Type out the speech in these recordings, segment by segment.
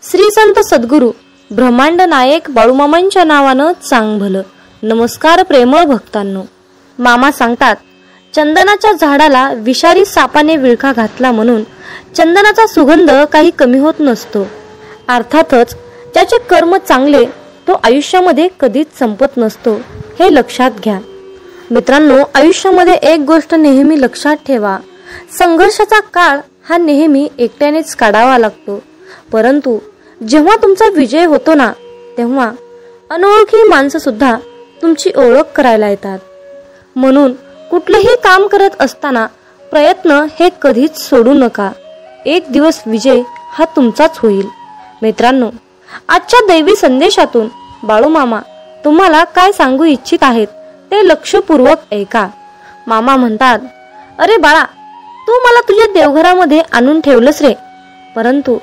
श्री संत सद्गुरू ब्रह्मांड नायक बाळूमामांच्या नावानं चांग भलं. नमस्कार प्रेमळ भक्तांनो. मामा सांगतात, चंदनाच्या झाडाला विषारी सापाने विळखा घातला म्हणून चंदनाचा सुगंध काही कमी होत नसतो. अर्थातच ज्याचे कर्म चांगले तो आयुष्यामध्ये कधीच संपत नसतो, हे लक्षात घ्या. मित्रांनो, आयुष्यामध्ये एक गोष्ट नेहमी लक्षात ठेवा, संघर्षाचा काळ हा नेहमी एकट्यानेच काढावा लागतो. परंतु जेव्हा तुमचा विजय होतो ना, तेव्हा अनोळखी माणसं सुद्धा तुमची ओळख करायला येतात. म्हणून कुठलेही काम करत असताना प्रयत्न हे कधीच सोडू नका. एक दिवस विजय हा तुमचाच होईल. मित्रांनो, आजच्या दैवी संदेशातून बाळूमामा तुम्हाला काय सांगू इच्छित आहेत ते लक्षपूर्वक ऐका. मामा म्हणतात, अरे बाळा, तू मला तुझ्या देवघरामध्ये आणून ठेवलंस रे, परंतु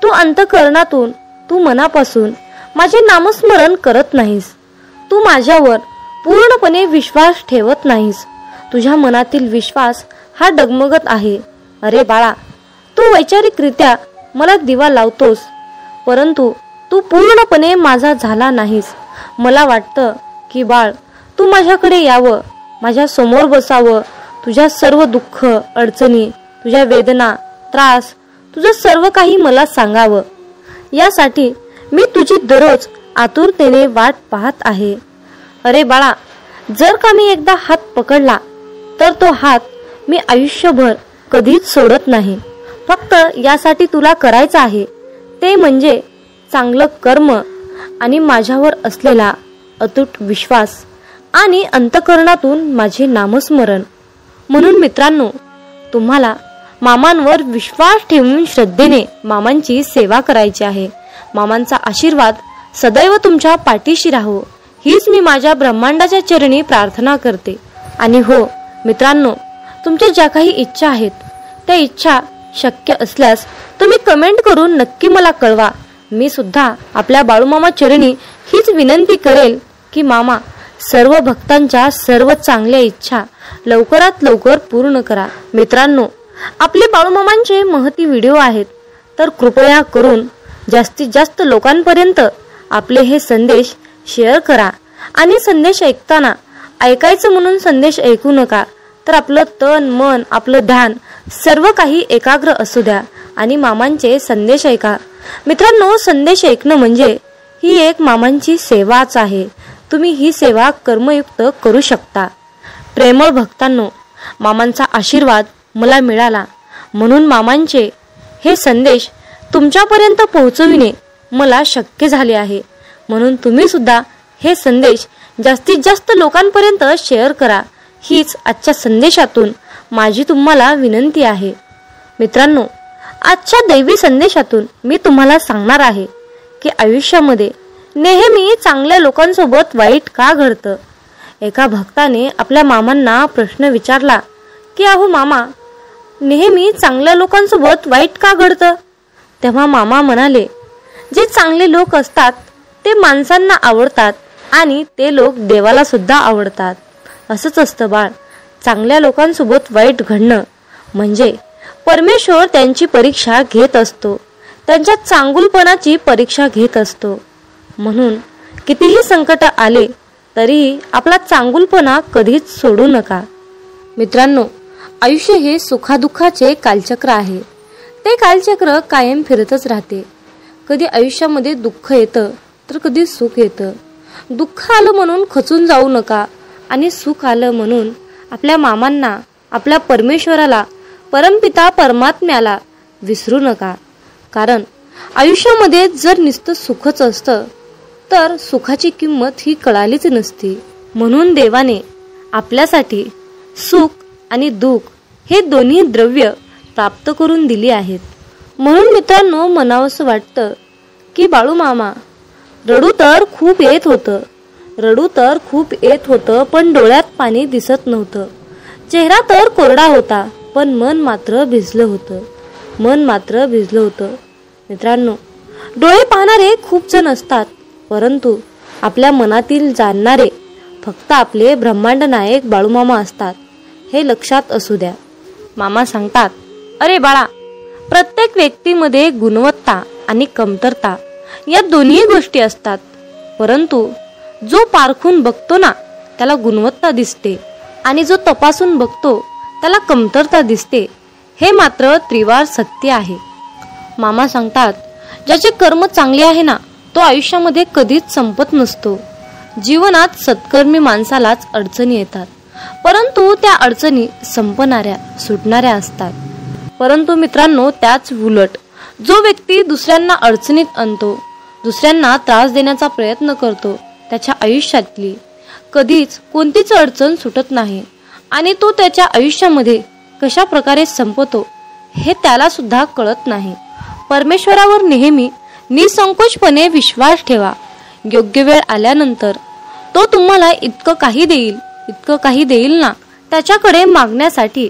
तू अंतःकरणातून, तू मनापासून माझे नामस्मरण करत नाहीस. तू माझ्यावर पूर्णपणे विश्वास ठेवत नाहीस. तुझ्या मनातील विश्वास हा डगमगत आहे. अरे बाळा, तू वैचारिकरित्या मला दिवा लावतोस, परंतु तू पूर्णपणे माझा झाला नाहीस. मला वाटतं की बाळ, तू माझ्याकडे यावं, माझ्या समोर बसावं, तुझ्या सर्व दुःख, अडचणी, तुझ्या वेदना, त्रास, तुझं सर्व काही मला सांगावं. यासाठी मी तुझी दररोज आतुरतेने वाट पाहत आहे. अरे बाळा, जर का मी एकदा हात पकडला तर तो हात मी आयुष्यभर कधीच सोडत नाही. फक्त यासाठी तुला करायचं आहे ते म्हणजे चांगलं कर्म आणि माझ्यावर असलेला अतूट विश्वास आणि अंतःकरणातून माझे नामस्मरण. म्हणून मित्रांनो, तुम्हाला मामांवर विश्वास ठेवून श्रद्धेने मामांची सेवा करायची आहे. मामांचा आशीर्वाद सदैव तुमच्या पाठीशी राहो, हीच मी माझ्या ब्रह्मांडाच्या चरणी प्रार्थना करते. आणि हो मित्रांनो, तुमच्या ज्या काही इच्छा आहेत त्या इच्छा शक्य असल्यास तुम्ही कमेंट करून नक्की मला कळवा. मी सुद्धा आपल्या बाळूमामा चरणी हीच विनंती करेल की मामा, सर्व भक्तांच्या सर्व चांगल्या इच्छा लवकरात लवकर पूर्ण करा. मित्रांनो, आपले बाळूमामांचे महती व्हिडिओ आहेत, तर कृपया करून जास्तीत जास्त लोकांपर्यंत आपले हे संदेश शेअर करा. आणि संदेश ऐकताना ऐकायचं म्हणून संदेश ऐकू नका, तर आपलं तन मन, आपलं ध्यान सर्व काही एकाग्र असू द्या आणि मामांचे संदेश ऐका. मित्रांनो, संदेश ऐकणं म्हणजे ही एक मामांची सेवाच आहे. तुम्ही ही सेवा कर्मयुक्त करू शकता. प्रेमळ भक्तांनो, मामांचा आशीर्वाद मला मिळाला म्हणून मामांचे हे संदेश तुमच्यापर्यंत पोहोचविणे मला शक्य झाले आहे. म्हणून तुम्ही सुद्धा हे संदेश जास्तीत जास्त लोकांपर्यंत शेअर करा, हीच आजच्या संदेशातून माझी तुम्हाला विनंती आहे. मित्रांनो, आजच्या दैवी संदेशातून मी तुम्हाला सांगणार आहे की आयुष्यामध्ये नेहमी चांगल्या लोकांसोबत वाईट का घडतं. एका भक्ताने आपल्या मामांना प्रश्न विचारला की अहो मामा, नेहमी चांगल्या लोकांसोबत वाईट का घडतं. तेव्हा मामा म्हणाले, जे चांगले लोक असतात ते माणसांना आवडतात आणि ते लोक देवाला सुद्धा आवडतात. असंच असतं बाळ. चांगल्या लोकांसोबत वाईट घडणं म्हणजे परमेश्वर त्यांची परीक्षा घेत असतो, त्यांच्या चांगुलपणाची परीक्षा घेत असतो. म्हणून कितीही संकट आले तरीही आपला चांगुलपणा कधीच सोडू नका. मित्रांनो, आयुष्य हे सुखादुःखाचे कालचक्र आहे. ते कालचक्र कायम फिरतच राहते. कधी आयुष्यामध्ये दुःख येतं तर कधी सुख येतं. दुःख आलं म्हणून खचून जाऊ नका आणि सुख आलं म्हणून आपल्या मामांना, आपल्या परमेश्वराला, परमपिता परमात्म्याला विसरू नका. कारण आयुष्यामध्ये जर नुसतं सुखच असतं तर सुखाची किंमत ही कळालीच नसती. म्हणून देवाने आपल्यासाठी सुख आणि दुःख हे दोन्ही द्रव्य प्राप्त करून दिली आहेत. म्हणून मित्रांनो, म्हणावंसं वाटतं की बाळूमामा, रडू तर खूप येत होतं, रडू तर खूप येत होतं, पण डोळ्यात पाणी दिसत नव्हतं. चेहरा तर कोरडा होता, पण मन मात्र भिजलं होतं, मन मात्र भिजलं होतं. मित्रांनो, डोळे पाहणारे खूप जण असतात, परंतु आपल्या मनातील जाणणारे फक्त आपले ब्रह्मांड नायक बाळूमामा असतात, हे लक्षात असू द्या. मामा सांगतात, अरे बाळा, प्रत्येक व्यक्तीमध्ये गुणवत्ता आणि कमतरता या दोन्ही गोष्टी असतात, परंतु जो पारखून बघतो ना त्याला गुणवत्ता दिसते आणि जो तपासून बघतो त्याला कमतरता दिसते, हे मात्र त्रिवार सत्य आहे. मामा सांगतात, ज्याचे कर्म चांगले आहे ना तो आयुष्यामध्ये कधीच संपत नसतो. जीवनात सत्कर्मी माणसालाच अडचणी येतात, परंतु त्या अडचणी संपणाऱ्या सुटणाऱ्या असतात. परंतु मित्रांनो, त्याच उलट जो व्यक्ती दुसऱ्यांना अडचणीत आणतो, दुसऱ्यांना त्रास देण्याचा प्रयत्न करतो, त्याच्या आयुष्यातली कधीच कोणतीच अडचण सुटत नाही आणि तो त्याच्या आयुष्यामध्ये कशा प्रकारे संपतो हे त्याला सुद्धा कळत नाही. परमेश्वरावर नेहमी निसंकोचपणे विश्वास ठेवा. योग्य वेळ आल्यानंतर तो तुम्हाला इतकं काही देईल ना, त्याच्याकडे मागण्यासाठी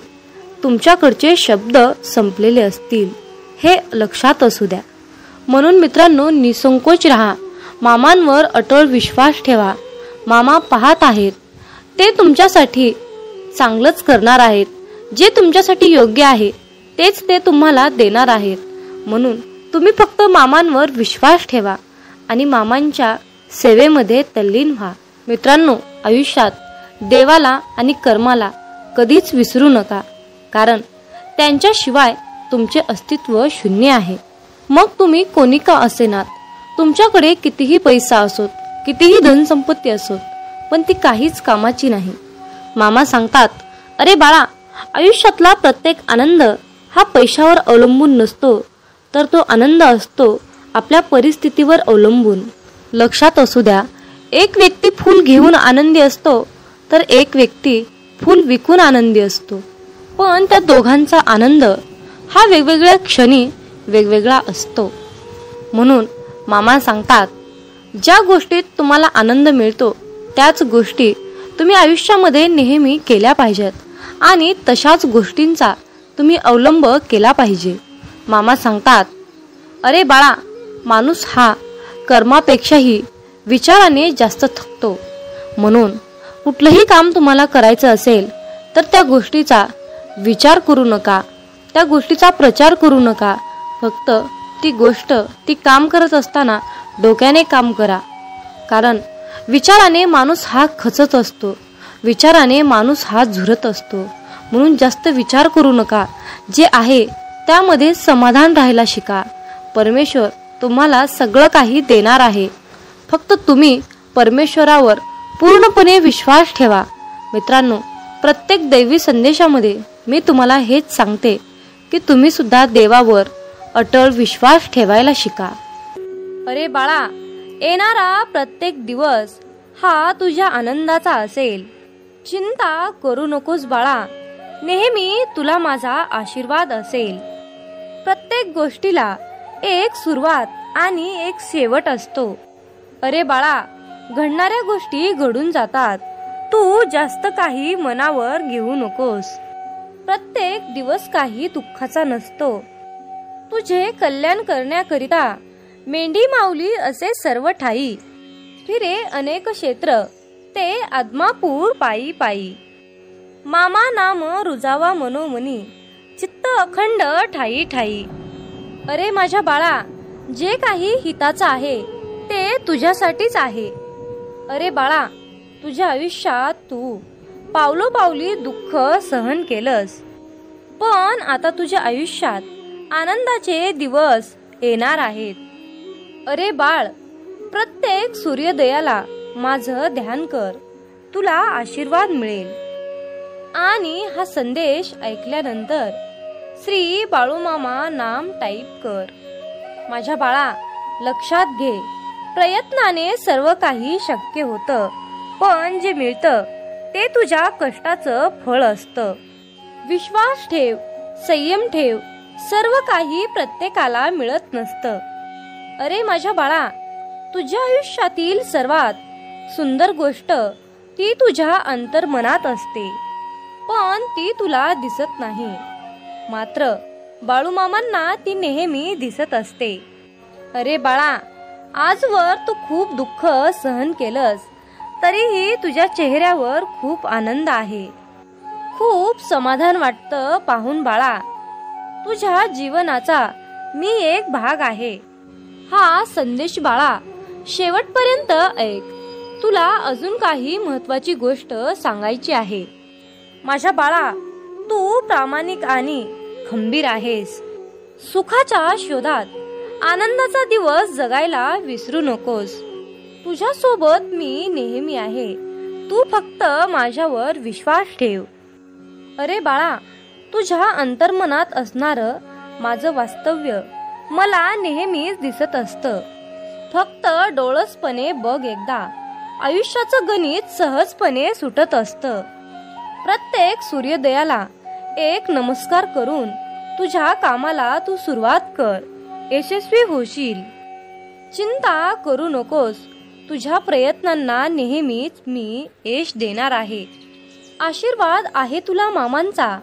तुमच्याकडचे शब्द संपलेले असतील, हे लक्षात असू द्या. म्हणून मित्रांनो, निसंकोच राहा. मामांवर अटळ विश्वास ठेवा. मामा पाहत आहेत, ते तुमच्यासाठी चांगलंच करणार आहेत. जे तुमच्यासाठी योग्य आहे तेच ते तुम्हाला देणार आहेत. म्हणून तुम्ही फक्त मामांवर विश्वास ठेवा आणि मामांच्या सेवेमध्ये तल्लीन व्हा. मित्रांनो, आयुष्यात देवाला आणि कर्माला कधीच विसरू नका, कारण त्यांच्याशिवाय तुमचे अस्तित्व शून्य आहे. मग तुम्ही कोणी का असेनात, तुमच्याकडे कितीही पैसा असोत, कितीही धनसंपत्ती असोत, पण ती काहीच कामाची नाही. मामा सांगतात, अरे बाळा, आयुष्यातला प्रत्येक आनंद हा पैशावर अवलंबून नसतो, तर तो आनंद असतो आपल्या परिस्थितीवर अवलंबून. लक्षात असू द्या, एक व्यक्ती फूल घेऊन आनंदी असतो तर एक व्यक्ती फूल विकून आनंदी असतो, पण त्या दोघांचा आनंद हा वेगवेगळ्या क्षणी वेगवेगळा असतो. म्हणून मामा सांगतात, ज्या गोष्टीत तुम्हाला आनंद मिळतो त्याच गोष्टी तुम्ही आयुष्यामध्ये नेहमी केल्या पाहिजेत आणि तशाच गोष्टींचा तुम्ही अवलंब केला पाहिजे. मामा सांगतात, अरे बाळा, माणूस हा कर्मापेक्षाही विचाराने जास्त थकतो. म्हणून कुठलंही काम तुम्हाला करायचं असेल तर त्या गोष्टीचा विचार करू नका, त्या गोष्टीचा प्रचार करू नका. फक्त ती काम करत असताना डोक्याने काम करा, कारण विचाराने माणूस हा खचत असतो, विचाराने माणूस हा झुरत असतो. म्हणून जास्त विचार करू नका. जे आहे त्यामध्ये समाधान राहायला शिका. परमेश्वर तुम्हाला सगळं काही देणार आहे. फक्त तुम्ही परमेश्वरावर पूर्णपणे विश्वास ठेवा. मित्रांनो, प्रत्येक दैवी संदेशामध्ये मी तुम्हाला हेच सांगते की तुम्ही सुद्धा देवावर अटळ विश्वास ठेवायला शिका. अरे बाळा, येणारा प्रत्येक दिवस हा तुझ्या आनंदाचा असेल. चिंता करू नकोस बाळा, नेहमी तुला माझा आशीर्वाद असेल. प्रत्येक गोष्टीला एक सुरुवात आणि एक शेवट असतो. अरे बाळा, घडणाऱ्या गोष्टी घडून जातात. तू जास्त काही मनावर घेऊ नकोस. प्रत्येक दिवस काही दुःखाचा नसतो. तुझे कल्याण करण्याकरिता मेंढी माऊली असे सर्व ठाई, फिरे अनेक क्षेत्र ते आदमापूर पायी पायी. मामा नाम रुजावा मनोमनी, चित्त अखंड ठाई ठाई. अरे माझ्या बाळा, जे काही हिताचं आहे ते तुझ्यासाठीच आहे. अरे बाळा, तुझ्या आयुष्यात तू पावलोपावली दुःख सहन केलंस, पण आता तुझ्या आयुष्यात आनंदाचे दिवस येणार आहेत. अरे बाळ, प्रत्येक सूर्योदयाला माझं ध्यान कर, तुला आशीर्वाद मिळेल. आणि हा संदेश ऐकल्यानंतर श्री बाळूमामा नाम टाईप कर. माझ्या बाळा, लक्षात घे, प्रयत्नाने सर्व काही शक्य होतं, पण जे मिळतं ते तुझ्या कष्टाचं फळ असतं. विश्वास ठेव, संयम ठेव. सर्व काही प्रत्येकाला मिळत नसतं. अरे माझ्या बाळा, तुझ्या आयुष्यातील सर्वात सुंदर गोष्ट ती तुझ्या अंतर्मनात असते, पण ती तुला दिसत नाही. मात्र बाळूमामांना ती नेहमी दिसत असते. अरे बाळा, आजवर तू खूप दुःख सहन केलंस, तरीही तुझ्या चेहऱ्यावर खूप आनंद आहे. खूप समाधान वाटतं पाहून बाळा. तुझ्या जीवनाचा मी एक भाग आहे. हा संदेश बाळा शेवटपर्यंत ऐक. तुला अजून काही महत्वाची गोष्ट सांगायची आहे. माझ्या बाळा, तू प्रामाणिक आणि खंबीर आहेस. सुखाच्या शोधात आनंदाचा दिवस जगायला विसरू नकोस. तुझ्या सोबत मी नेहमी आहे. तू फक्त माझ्यावर विश्वास ठेव. अरे बाळा, तुझ्या अंतर्मनात असणारं माझं वास्तव्य मला नेहमीच दिसत असतं. फक्त डोळसपणे बघ एकदा. आयुष्याचं गणित सहजपणे सुटत असतं. प्रत्येक सूर्योदयाला एक नमस्कार करून तुझ्या कामाला तू सुरुवात कर. यशस्वी होशील. चिंता करू नकोस. तुझ्या प्रयत्नांना नेहमीच मी यश देणार आहे. आशीर्वाद आहे तुला मामांचा.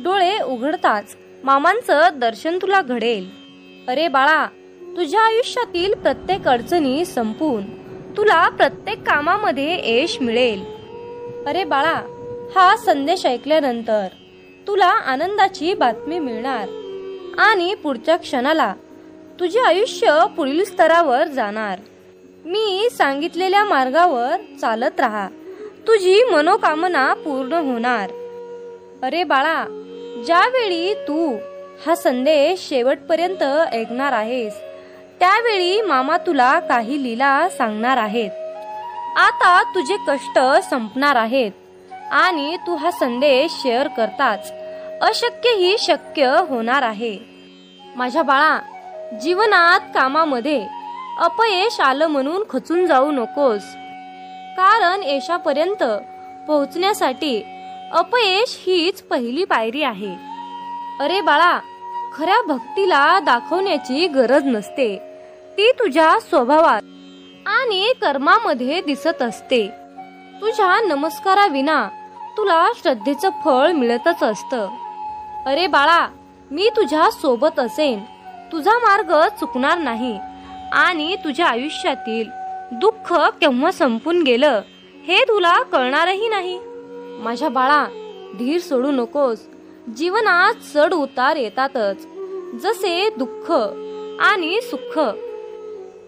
डोळे उघडताच मामांचं दर्शन तुला घडेल. अरे बाळा, तुझ्या आयुष्यातील प्रत्येक अडचणी संपून तुला प्रत्येक कामामध्ये यश मिळेल. अरे बाळा, हा संदेश ऐकल्यानंतर तुला आनंदाची बातमी मिळणार आणि पुढच्या क्षणाला तुझे आयुष्य पुढील स्तरावर जाणार. मी सांगितलेल्या मार्गावर चालत राहा. तुझी मनोकामना पूर्ण होणार. अरे बाळा, ज्यावेळी तू हा संदेश शेवटपर्यंत ऐकणार आहेस त्यावेळी मामा तुला काही लीला सांगणार आहेत. आता तुझे कष्ट संपणार आहेत आणि तू हा संदेश शेअर करताच अशक्य ही शक्य होणार आहे. माझ्या बाळा, जीवनात कामामध्ये अपयश आलं म्हणून खचून जाऊ नकोस. कारण यशापर्यंत पोहोचण्यासाठी अपयश हीच पहिली पायरी आहे. अरे बाळा, खऱ्या भक्तीला दाखवण्याची गरज नसते. ती तुझ्या स्वभावात आणि कर्मामध्ये दिसत असते. तुझ्या नमस्काराविना तुला श्रद्धेचं फळ मिळतच असतं. अरे बाळा, मी तुझ्या सोबत असेन. तुझा मार्ग चुकणार नाही आणि तुझ्या आयुष्यातील दुःख केव्हा संपून गेलं हे तुला कळणारही नाही. माझ्या बाळा, धीर सोडू नकोस. जीवनात चढ उतार येतातच. जसे दुःख आणि सुख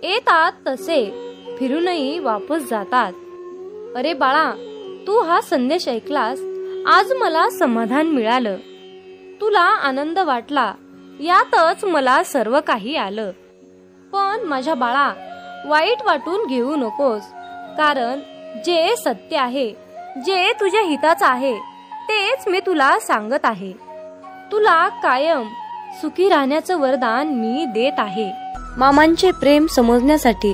येतात तसे फिरूनही वापस जातात. अरे बाळा, तू हा संदेश ऐकलास. आज मला समाधान मिळालं. तुला आनंद वाटला. यातच मला सर्व काही आलं. पण माझ्या बाळा, वाईट वाटून घेऊ नकोस. कारण जे सत्य आहे, जे तुझ्या हिताचं आहे तेच मी तुला सांगत आहे. तुला कायम सुखी राहण्याचं वरदान मी देत आहे. मामांचे प्रेम समजण्यासाठी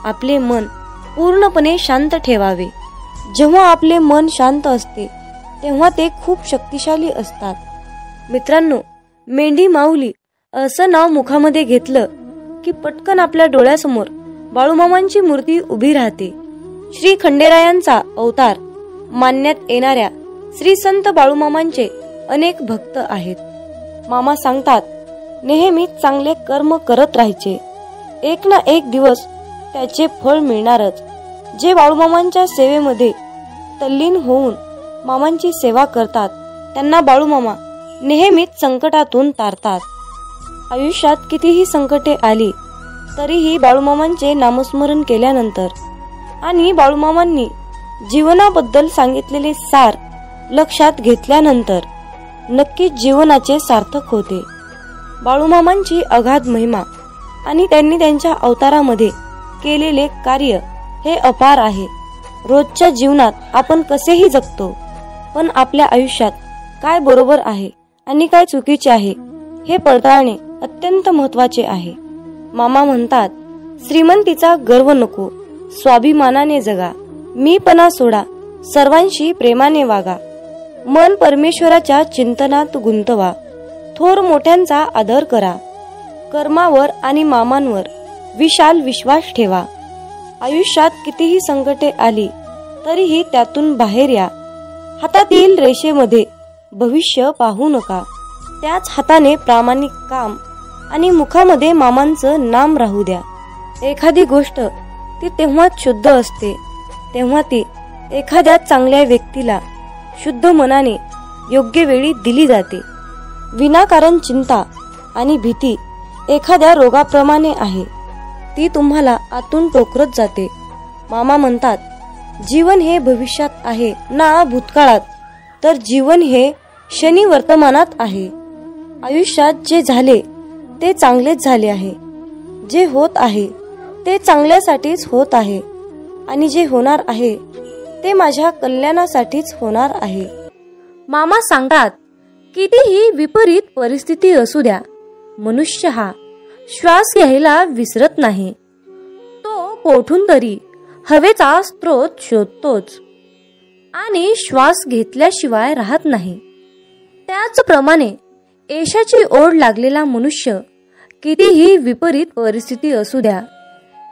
आपले मन पूर्णपणे शांत ठेवावे. जेव्हा आपले मन शांत असते तेव्हा ते खूप शक्तिशाली असतात. मित्रांनो, मेंढी माऊली असं नाव मुखामध्ये घेतलं की पटकन आपल्या डोळ्यासमोर बाळूमामांची मूर्ती उभी राहते. श्री खंडेरायांचा अवतार मानण्यात येणाऱ्या श्री संत बाळूमामांचे अनेक भक्त आहेत. मामा सांगतात, नेहमी चांगले कर्म करत राहायचे. एक ना एक दिवस त्याचे फळ मिळणारच. जे बाळूमामांच्या सेवेमध्ये तल्लीन होऊन मामांची सेवा करतात त्यांना बाळूमामा नेहमीच संकटातून तारतात. आयुष्यात कितीही संकटे आली तरीही बाळूमामांचे नामस्मरण केल्यानंतर आणि बाळूमामांनी जीवनाबद्दल सांगितलेले सार लक्षात घेतल्यानंतर नक्कीच जीवनाचे सार्थक होते. बाळूमामांची अगाध महिमा आणि त्यांनी त्यांच्या अवतारामध्ये केलेले कार्य हे अपार आहे. रोजच्या जीवनात आपण कसेही जगतो, पण आपल्या आयुष्यात काय बरोबर आहे आणि काय चुकीचे आहे हे पडताळणे अत्यंत महत्त्वाचे आहे. मामा म्हणतात, श्रीमंतीचा गर्व नको, स्वाभिमानाने जगा. मीपणा सोडा, सर्वांशी प्रेमाने वागा. मन परमेश्वराच्या चिंतनात गुंतवा. थोर मोठ्यांचा आदर करा. कर्मावर आणि मामांवर विशाल विश्वास ठेवा. आयुष्यात कितीही संकटे आली तरीही त्यातून बाहेर या. हातातील रेषेमध्ये भविष्य पाहू नका. त्याच हाताने प्रामाणिक काम आणि मुखामध्ये मामांचं नाम राहू द्या. एखादी गोष्ट ती तेव्हाच शुद्ध असते तेव्हा ती एखाद्या चांगल्या व्यक्तीला शुद्ध मनाने योग्य वेळी दिली जाते. विनाकारण चिंता आणि भीती एखाद्या रोगाप्रमाणे आहे. ती तुम्हाला आतून टोकरत जाते. मामा म्हणतात, जीवन हे भविष्यात आहे ना भूतकाळात, तर जीवन हे क्षणी वर्तमानात आहे. आयुष्यात जे झाले ते चांगलेच झाले आहे. जे होत आहे ते चांगल्यासाठीच होत आहे आणि जे होणार आहे ते माझ्या कल्याणासाठीच होणार आहे. मामा सांगतात, कितीही विपरीत परिस्थिती असू द्या, मनुष्य हा श्वास घ्यायला विसरत नाही. तो कोठून तरी हवेचा स्रोत शोधतोच आणि श्वास घेतल्याशिवाय राहत नाही. त्याचप्रमाणे यशाची ओढ लागलेला मनुष्य कितीही विपरीत परिस्थिती असू द्या,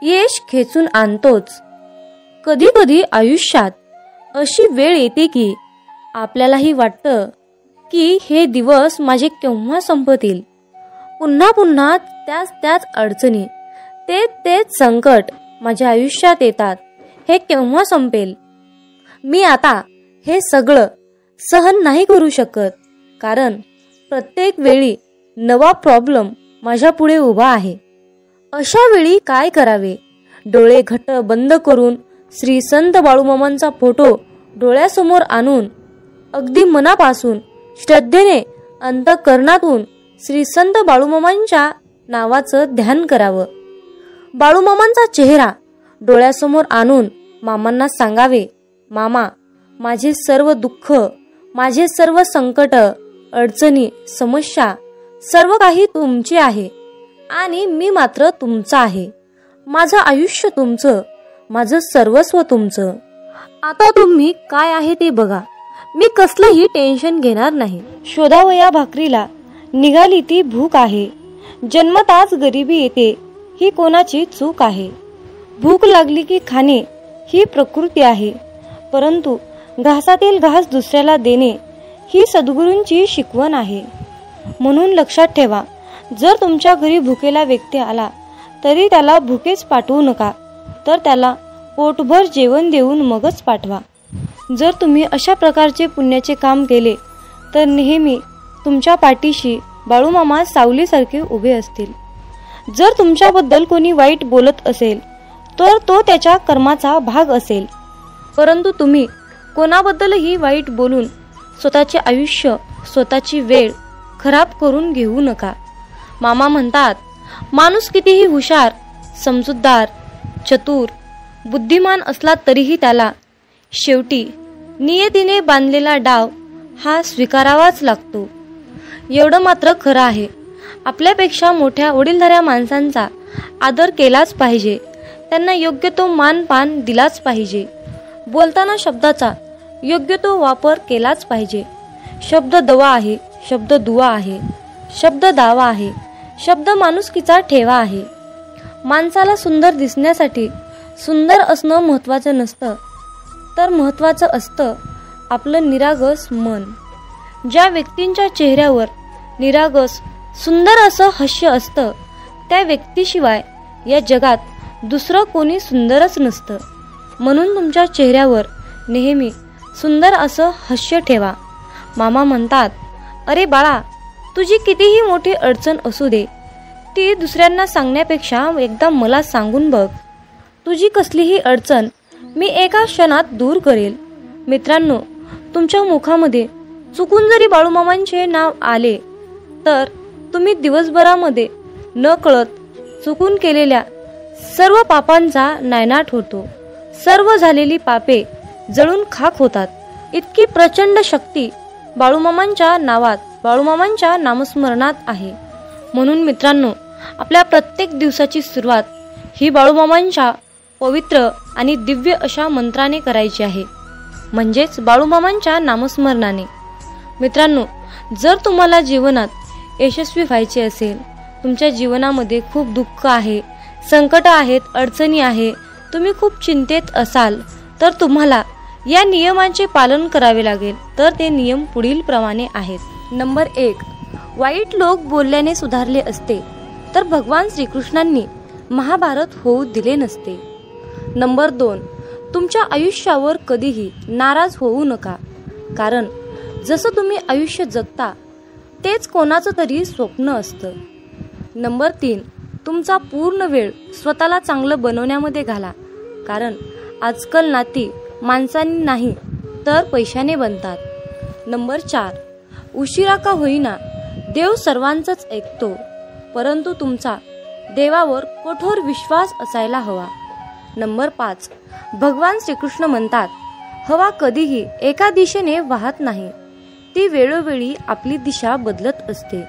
यश खेचून आणतोच. कधी कधी आयुष्यात अशी वेळ येते की आपल्यालाही वाटतं की हे दिवस माझे केव्हा संपतील. पुन्हा पुन्हा त्याच अडचणी, तेच संकट माझ्या आयुष्यात येतात. हे केव्हा संपेल? मी आता हे सगळं सहन नाही करू शकत, कारण प्रत्येक वेळी नवा प्रॉब्लेम माझ्या पुढे उभा आहे. अशा वेळी काय करावे? डोळे घट्ट बंद करून श्री संत बाळूमामांचा फोटो डोळ्यासमोर आणून अगदी मनापासून श्रद्धेने अंतःकरणातून श्री संत बाळूमामांच्या नावाचं ध्यान करावं. बाळूमामांचा चेहरा डोळ्यासमोर आणून मामांना सांगावे, मामा, माझे सर्व दुःख, माझे सर्व संकट, अडचणी, समस्या सर्व काही तुमचे आहे आणि मी मात्र तुमचा आहे. माझं आयुष्य तुमचं, माझं सर्वस्व तुमचं. आता तुम्ही काय आहे ते बघा. मी कसलंही टेन्शन घेणार नाही. शोधावया भाकरीला निघाली ती भूक आहे. जन्मताच गरिबी येते ही कोणाची चूक आहे. भूक लागली की खाणे ही प्रकृती आहे, परंतु घासातील घास दुसऱ्याला देणे ही सद्गुरूंची शिकवण आहे. म्हणून लक्षात ठेवा, जर तुमच्या घरी भुकेला व्यक्ती आला तरी त्याला भुकेच पाठवू नका, तर त्याला पोटभर जेवण देऊन मगच पाठवा. जर तुम्ही अशा प्रकारचे पुण्याचे काम केले तर नेहमी तुमच्या पाठीशी बाळूमामा सावलीसारखे उभे असतील. जर तुमच्याबद्दल कोणी वाईट बोलत असेल तर तो त्याच्या कर्माचा भाग असेल, परंतु तुम्ही कोणाबद्दलही वाईट बोलून स्वतःचे आयुष्य, स्वतःची वेळ खराब करून घेऊ नका. मामा म्हणतात, माणूस कितीही हुशार, समजूतदार, चतुर, बुद्धिमान असला तरीही त्याला शेवटी नियतीने बांधलेला डाव हा स्वीकारावाच लागतो. एवढं मात्र खरं आहे, आपल्यापेक्षा मोठ्या वडीलधाऱ्या माणसांचा आदर केलाच पाहिजे. त्यांना योग्य तो मानपान दिलाच पाहिजे. बोलताना शब्दाचा योग्य तो वापर केलाच पाहिजे. शब्द दवा आहे, शब्द दुवा आहे, शब्द दावा आहे, शब्द माणुसकीचा ठेवा आहे. माणसाला सुंदर दिसण्यासाठी सुंदर असणं महत्त्वाचं नसतं, तर महत्त्वाचं असतं आपलं निरागस मन. ज्या व्यक्तींच्या चेहऱ्यावर निरागस सुंदर असं हास्य असतं, त्या व्यक्तीशिवाय या जगात दुसरं कोणी सुंदरच नसतं. म्हणून तुमच्या चेहऱ्यावर नेहमी सुंदर असं हास्य ठेवा. मामा म्हणतात, अरे बाळा, तुझी कितीही मोठी अडचण असू दे, ती दुसऱ्यांना सांगण्यापेक्षा एकदा मला सांगून बघ. तुझी कसलीही अडचण मी एका क्षणात दूर करेल. मित्रांनो, तुमच्या मुखामध्ये चुकून जरी बाळूमामांचे नाव आले तर तुम्ही दिवसभरामध्ये न कळत चुकून केलेल्या सर्व पापांचा नायनाट होतो. सर्व झालेली पापे जळून खाक होतात. इतकी प्रचंड शक्ती बाळूमामांच्या नावात, बाळूमामांच्या नामस्मरणात आहे. म्हणून मित्रांनो, आपल्या प्रत्येक दिवसाची सुरुवात ही बाळूमामांच्या पवित्र आणि दिव्य अशा मंत्राने करायची आहे, म्हणजेच बाळूमामांच्या नामस्मरणाने. मित्रांनो, जर तुम्हाला जीवनात यशस्वी व्हायचे असेल, तुमच्या जीवनामध्ये खूप दुःख आहे, संकट आहेत, अडचणी आहे, तुम्ही खूप चिंतेत असाल, तर तुम्हाला या नियमांचे पालन करावे लागेल. तर ते नियम पुढील प्रमाणे आहेत. नंबर 1, वाईट लोक बोलल्याने सुधारले असते तर भगवान श्रीकृष्णांनी महाभारत होऊ दिले नसते. नंबर 2, तुमच्या आयुष्यावर कधीही नाराज होऊ नका, कारण जसं तुम्ही आयुष्य जगता तेच कोणाचं तरी स्वप्न असतं. नंबर 3, तुमचा पूर्ण वेळ स्वतःला चांगलं बनवण्यामध्ये घाला, कारण आजकाल नाती माणसांनी नाही तर पैशाने बनतात. नंबर 4, उशिरा का होईना देव सर्वांचंच ऐकतो, परंतु तुमचा देवावर कठोर विश्वास असायला हवा. नंबर 5, भगवान श्रीकृष्ण म्हणतात, हवा कधीही एका दिशेने वाहत नाही, ती वेळोवेळी आपली दिशा बदलत असते.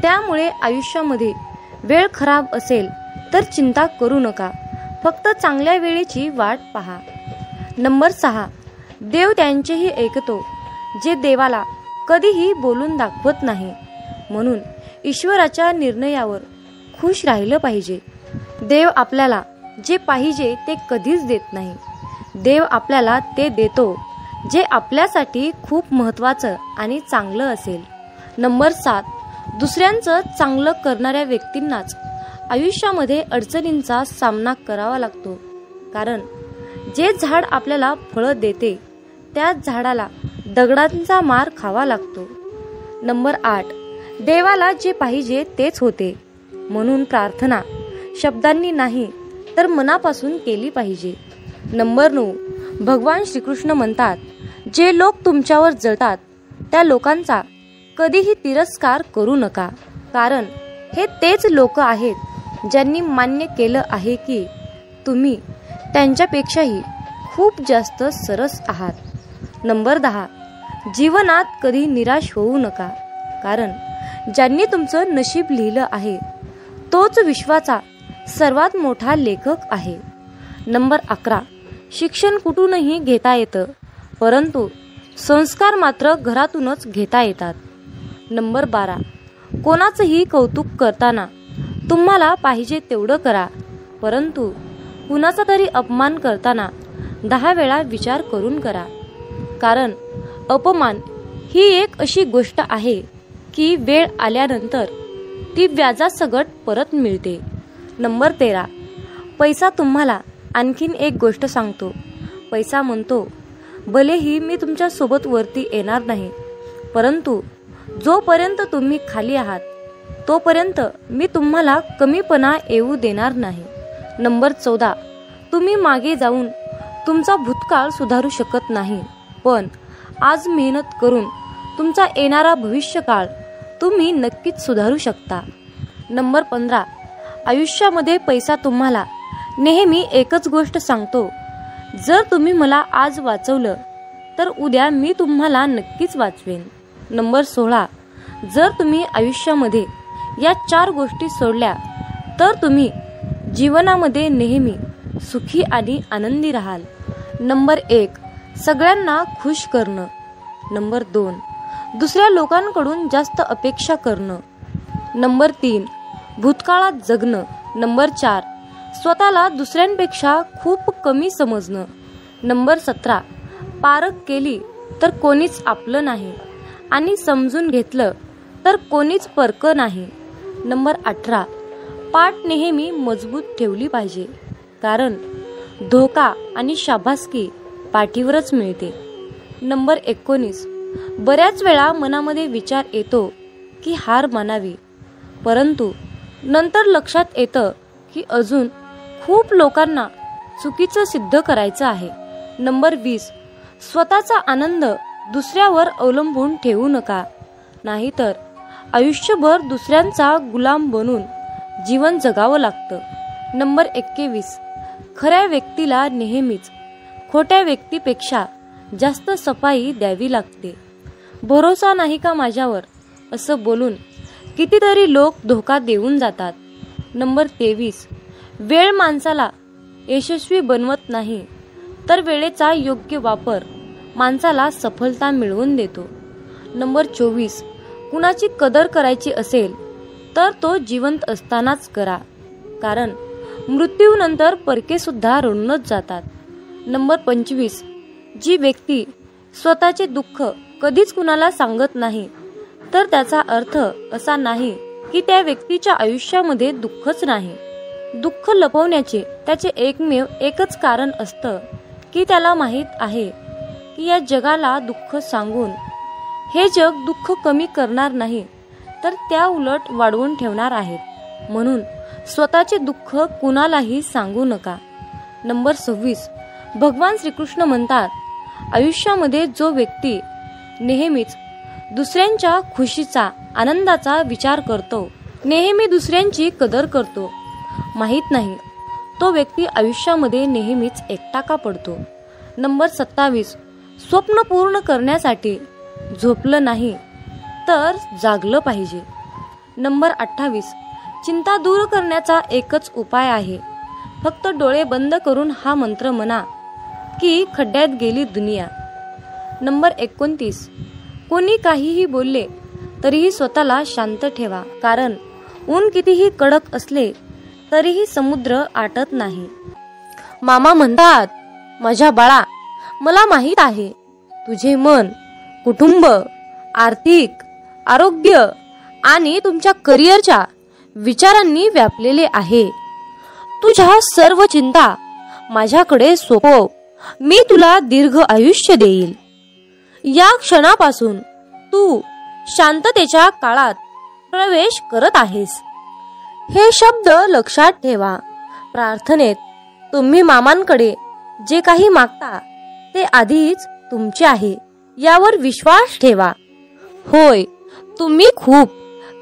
त्यामुळे आयुष्यामध्ये वेळ खराब असेल तर चिंता करू नका, फक्त चांगल्या वेळेची वाट पहा. नंबर 6, देव त्यांचेही ऐकतो जे देवाला कधीही बोलून दाखवत नाही, म्हणून ईश्वराच्या निर्णयावर खुश राहिलं पाहिजे. देव आपल्याला जे पाहिजे ते कधीच देत नाही, देव आपल्याला ते देतो जे आपल्यासाठी खूप महत्त्वाचं आणि चांगलं असेल. नंबर 7, दुसऱ्यांचं चांगलं करणाऱ्या व्यक्तींनाच आयुष्यामध्ये अडचणींचा सामना करावा लागतो, कारण जे झाड आपल्याला फळं देते त्याच झाडाला दगडांचा मार खावा लागतो. नंबर 8, देवाला जे पाहिजे तेच होते, म्हणून प्रार्थना शब्दांनी नाही तर मनापासून केली पाहिजे. नंबर 9, भगवान श्रीकृष्ण म्हणतात, जे लोक तुमच्यावर जळतात त्या लोकांचा कधीही तिरस्कार करू नका, कारण हे तेच लोक आहेत ज्यांनी मान्य केलं आहे की तुम्ही त्यांच्यापेक्षाही खूप जास्त सरस आहात. नंबर 10, जीवनात कधी निराश होऊ नका, कारण ज्यांनी तुमचं नशीब लिहिलं आहे तोच विश्वाचा सर्वात मोठा लेखक आहे. नंबर 11, शिक्षण कुठूनही घेता येतं, परंतु संस्कार मात्र घरातूनच घेता येतात. नंबर 12, कोणाचंही कौतुक करताना तुम्हाला पाहिजे तेवढं करा, परंतु कुणाचा तरी अपमान करताना 10 वेळा विचार करून करा, कारण अपमान ही एक अशी गोष्ट आहे की वेळ आल्यानंतर ती व्याजासकट परत मिळते. नंबर 13, पैसा तुम्हाला आणखीन एक गोष्ट सांगतो. पैसा म्हणतो, भलेही मी तुमच्या सोबत वरती येणार नाही, परंतु जोपर्यंत तुम्ही खाली आहात तोपर्यंत मी तुम्हाला कमीपणा येऊ देणार नाही. नंबर 14, तुम्ही मागे जाऊन तुमचा भूतकाळ सुधारू शकत नाही, पण आज मेहनत करून तुमचा येणारा भविष्यकाळ तुम्ही नक्कीच सुधारू शकता. नंबर 15, आयुष्यामध्ये पैसा तुम्हाला नेहमी एकच गोष्ट सांगतो, जर तुम्ही मला आज वाचवलं तर उद्या मी तुम्हाला नक्कीच वाचवेन. नंबर 16, जर तुम्ही आयुष्यामध्ये या 4 गोष्टी सोडल्या तर तुम्ही जीवनामध्ये नेहमी सुखी आणि आनंदी राहाल. नंबर 1, सगळ्यांना खुश करणं. नंबर 2, दुसऱ्या लोकांकडून जास्त अपेक्षा करणं. नंबर 3, भूतकाळात जगणं. नंबर 4, स्वतःला दुसऱ्यांपेक्षा खूप कमी समजणं. नंबर 17, पारख केली तर कोणीच आपलं नाही आणि समजून घेतलं तर कोणीच परकं नाही. नंबर 18, पाठ नेहमी मजबूत ठेवली पाहिजे, कारण धोका आणि शाबासकी पाठीवरच मिळते. नंबर 19, बऱ्याच वेळा मनामध्ये विचार येतो की हार मानावी, परंतु नंतर लक्षात येतं की अजून खूप लोकांना चुकीचं सिद्ध करायचं आहे. नंबर 20, स्वतःचा आनंद दुसऱ्यावर अवलंबून ठेवू नका, नाहीतर आयुष्यभर दुसऱ्यांचा गुलाम बनून जीवन जगावं लागतं. नंबर 21, खऱ्या व्यक्तीला नेहमीच खोट्या व्यक्तीपेक्षा जास्त सफाई द्यावी लागते. भरोसा नाही का माझ्यावर असं बोलून कितीतरी लोक धोका देऊन जातात. नंबर 23, वेळ माणसाला यशस्वी बनवत नाही, तर वेळेचा योग्य वापर माणसाला सफलता मिळवून देतो. नंबर 24, कुणाची कदर करायची असेल तर तो जिवंत असतानाच करा, कारण मृत्यूनंतर परके सुद्धा रडूनच जातात. नंबर 25, जी व्यक्ती स्वतःचे दुःख कधीच कुणाला सांगत नाही तर त्याचा अर्थ असा नाही की त्या व्यक्तीच्या आयुष्यामध्ये दुःखच नाही. दुःख लपवण्याचे त्याचे एकमेव एकच कारण असतं की त्याला माहीत आहे की या जगाला दुःख सांगून हे जग दुःख कमी करणार नाही तर त्या उलट वाढवून ठेवणार आहेत. म्हणून स्वतःचे दुःख कुणालाही सांगू नका. नंबर 26. भगवान श्रीकृष्ण म्हणतात, आयुष्यामध्ये जो व्यक्ती नेहमीच दुसऱ्यांच्या खुशीचा, आनंदाचा विचार करतो, नेहमी दुसऱ्यांची कदर करतो, माहीत नाही तो व्यक्ती आयुष्यामध्ये नेहमीच एकटा का पडतो. नंबर 27. स्वप्न पूर्ण करण्यासाठी झोपलं नाही तर जागलं पाहिजे. नंबर 28. चिंता दूर करण्याचा एकच उपाय आहे, फक्त डोळे बंद करून हा मंत्र म्हणा की खड्ड्यात गेली दुनिया. नंबर 29. कोणी काहीही बोलले तरीही स्वतःला शांत ठेवा, कारण ऊन कितीही कडक असले तरीही समुद्र आटत नाही. मामा म्हणतात, माझ्या बाळा, मला माहीत आहे तुझे मन कुटुंब, आर्थिक, आरोग्य आणि तुमच्या करिअरच्या विचारांनी व्यापलेले आहे. तुझ्या सर्व चिंता माझ्याकडे सोपव, मी तुला दीर्घ आयुष्य देईल. या क्षणापासून तू शांततेच्या काळात प्रवेश करत आहेस. हे शब्द लक्षात ठेवा. प्रार्थनेत तुम्ही मामांकडे जे काही मागता ते आधीच तुमचे आहे यावर विश्वास ठेवा. होय, तुम्ही खूप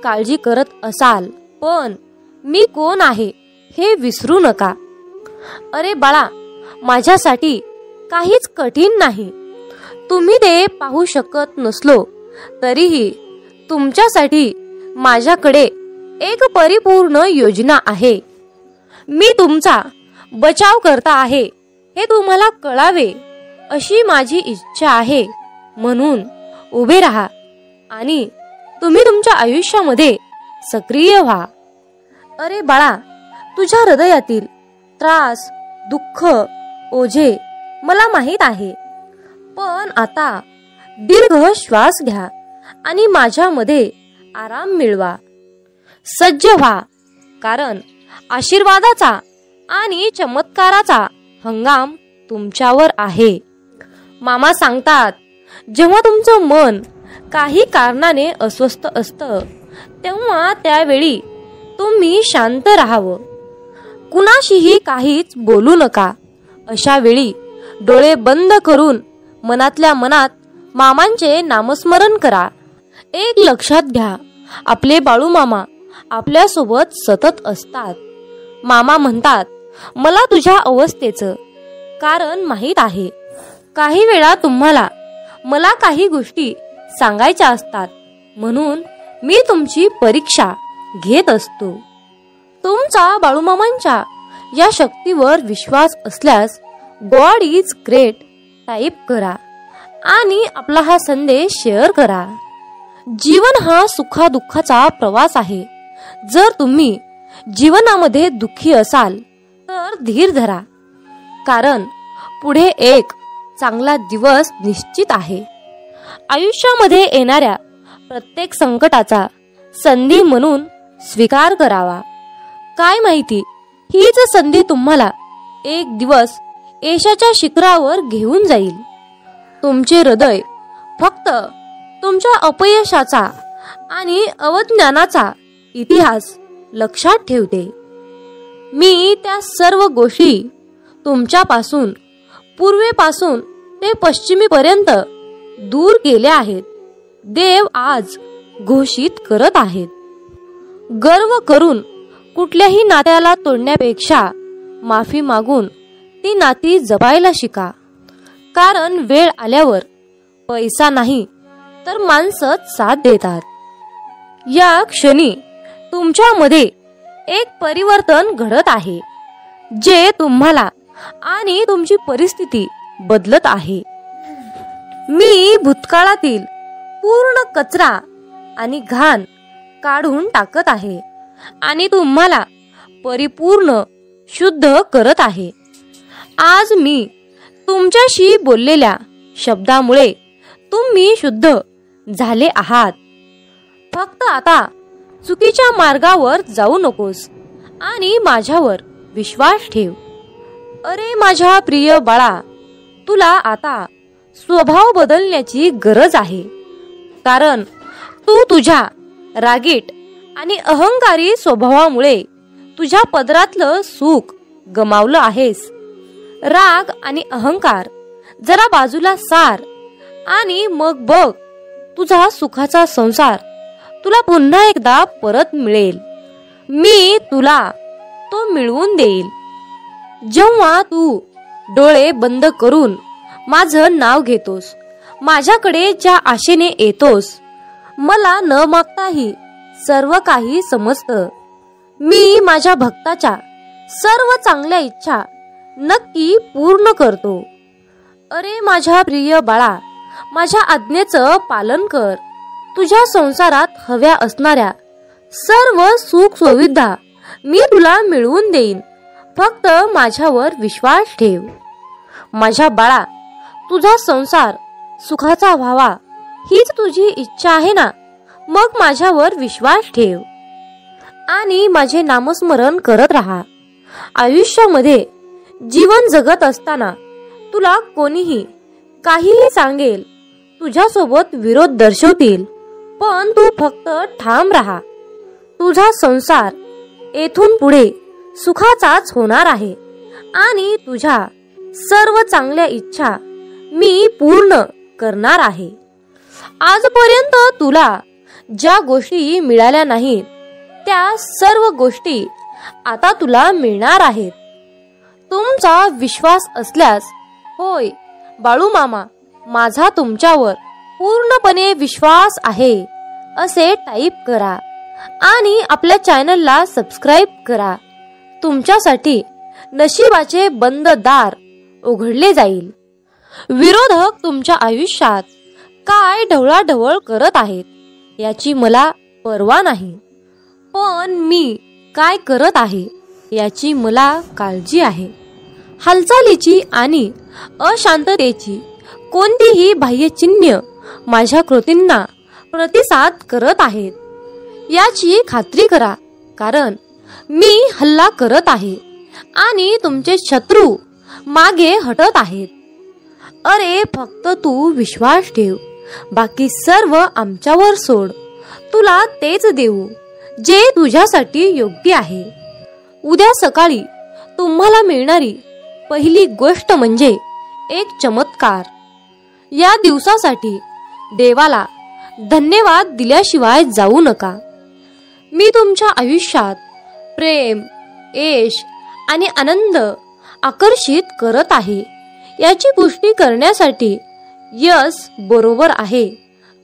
काळजी करत असाल, पण मी कोण आहे हे विसरू नका. अरे बाळा, माझ्यासाठी काहीच कठीण नाही. तुम्ही ते पाहू शकत नसलो तरीही तुमच्यासाठी माझ्याकडे एक परिपूर्ण योजना आहे. मी तुमचा बचाव करता आहे हे तुम्हाला कळावे अशी माझी इच्छा आहे. म्हणून उभे राहा आणि तुम्ही तुमच्या आयुष्यामध्ये सक्रिय व्हा. अरे बाळा, तुझ्या हृदयातील त्रास, दुःख, ओझे मला माहीत आहे, पण आता दीर्घ श्वास घ्या आणि माझ्यामध्ये आराम मिळवा. सज्ज व्हा, कारण आशीर्वादाचा आणि चमत्काराचा हंगाम तुमच्यावर आहे. मामा सांगतात, जेव्हा तुमचं मन काही कारणाने अस्वस्थ असतं तेव्हा त्यावेळी तुम्ही शांत राहावं, कुणाशीही काहीच बोलू नका. अशा वेळी डोळे बंद करून मनातल्या मनात मामांचे नामस्मरण करा. एक लक्षात घ्या, आपले बाळू मामा आपल्या सोबत सतत असतात. मामा म्हणतात, मला तुझ्या अवस्थेचं कारण माहीत आहे. काही वेळा तुम्हाला मला काही गोष्टी सांगायच्या असतात, म्हणून मी तुमची परीक्षा घेत असतो. तुमचा बाळूमामांच्या या शक्तीवर विश्वास असल्यास गॉड इज ग्रेट टाईप करा आणि आपला हा संदेश शेअर करा. जीवन हा सुखादुःखाचा प्रवास आहे. जर तुम्ही जीवनामध्ये दुःखी असाल तर धीर धरा, कारण पुढे एक चांगला दिवस निश्चित आहे. आयुष्यामध्ये येणाऱ्या प्रत्येक संकटाचा संधी म्हणून स्वीकार करावा. काय माहिती, हीच संधी तुम्हाला एक दिवस यशाच्या शिखरावर घेऊन जाईल. तुमचे हृदय फक्त तुमच्या अपयशाचा आणि अवज्ञानाचा इतिहास लक्षात ठेवते. मी त्या सर्व गोष्टी तुमच्यापासून पूर्वेपासून ते पश्चिमेपर्यंत दूर केल्या आहेत. देव आज घोषित करत आहेत. गर्व करून कुठल्याही नात्याला तोडण्यापेक्षा माफी मागून ती नाती जपायला शिका, कारण वेळ आल्यावर पैसा नाही तर माणसंच साथ देतात. या क्षणी तुमच्यामध्ये एक परिवर्तन घडत आहे, जे तुम्हाला आणि तुमची परिस्थिती बदलत आहे. मी भूतकाळातील पूर्ण कचरा आणि घाण काढून टाकत आहे आणि तुम्हाला परिपूर्ण शुद्ध करत आहे. आज मी तुमच्याशी बोललेल्या शब्दामुळे तुम्ही शुद्ध झाले आहात. फक्त आता चुकीच्या मार्गावर जाऊ नकोस आणि माझ्यावर विश्वास ठेव. अरे माझ्या प्रिय बाळा, तुला आता स्वभाव बदलण्याची गरज आहे, कारण तू तुझ्या रागीट आणि अहंकारी स्वभावामुळे तुझ्या पदरातलं सुख गमावलं आहेस. राग आणि अहंकार जरा बाजूला सार आणि मग बघ, तुझा सुखाचा संसार तुला पुन्हा एकदा परत मिळेल. मी तुला तो मिळवून देईल. जेव्हा तू डोळे बंद करून माझं नाव घेतोस, माझ्याकडे ज्या आशेने येतोस, मला न मागताही सर्व काही समजतं. मी माझ्या भक्ताच्या सर्व चांगल्या इच्छा नक्की पूर्ण करतो. अरे माझ्या प्रिय बाळा, माझ्या आज्ञेचं पालन कर. तुझ्या संसारात हव्या असणाऱ्या सर्व सुख सुविधा मी तुला मिळवून देईन. फक्त माझ्यावर विश्वास ठेव. माझ्या बाळा, तुझा संसार सुखाचा व्हावा हीच तुझी इच्छा आहे ना? मग माझ्यावर विश्वास ठेव आणि माझे नामस्मरण करत राहा. आयुष्यामध्ये जीवन जगत असताना तुला कोणीही काहीही सांगेल, तुझ्यासोबत विरोध दर्शवतील, पण तू फक्त ठाम राहा. तुझा संसार येथून पुढे सुखाचाच होणार आहे आणि तुझ्या सर्व चांगल्या इच्छा मी पूर्ण करणार आहे. आजपर्यंत तुला ज्या गोष्टी मिळाल्या नाहीत, त्या सर्व गोष्टी आता तुला मिळणार आहेत. तुमचा विश्वास असल्यास, होय बाळू मामा, माझा तुमच्यावर पूर्णपणे विश्वास आहे असे टाईप करा आणि आपल्या चॅनलला सबस्क्राईब करा. तुमच्यासाठी नशिबाचे बंद दार उघडले जाईल. विरोधक तुमच्या आयुष्यात काय ढवळाढवळ करत आहेत याची मला पर्वा नाही, पण मी काय करत आहे याची मला काळजी आहे. हालचालीची आणि अशांततेची कोणतीही बाह्यचिन्ह माझ्या कृतींना प्रतिसाद करत आहेत याची खात्री करा, कारण मी हल्ला करत आहे आणि तुमचे शत्रू मागे हटत आहेत. अरे फक्त तू विश्वास ठेव. बाकी सर्व आमच्यावर सोड. तुला तेच देऊ जे तुझ्यासाठी योग्य आहे. उद्या सकाळी तुम्हाला मिळणारी पहिली गोष्ट म्हणजे एक चमत्कार. या दिवसासाठी देवाला धन्यवाद दिल्याशिवाय जाऊ नका. मी तुमच्या आयुष्यात प्रेम, यश आणि आनंद आकर्षित करत आहे याची पुष्टी करण्यासाठी यस बरोबर आहे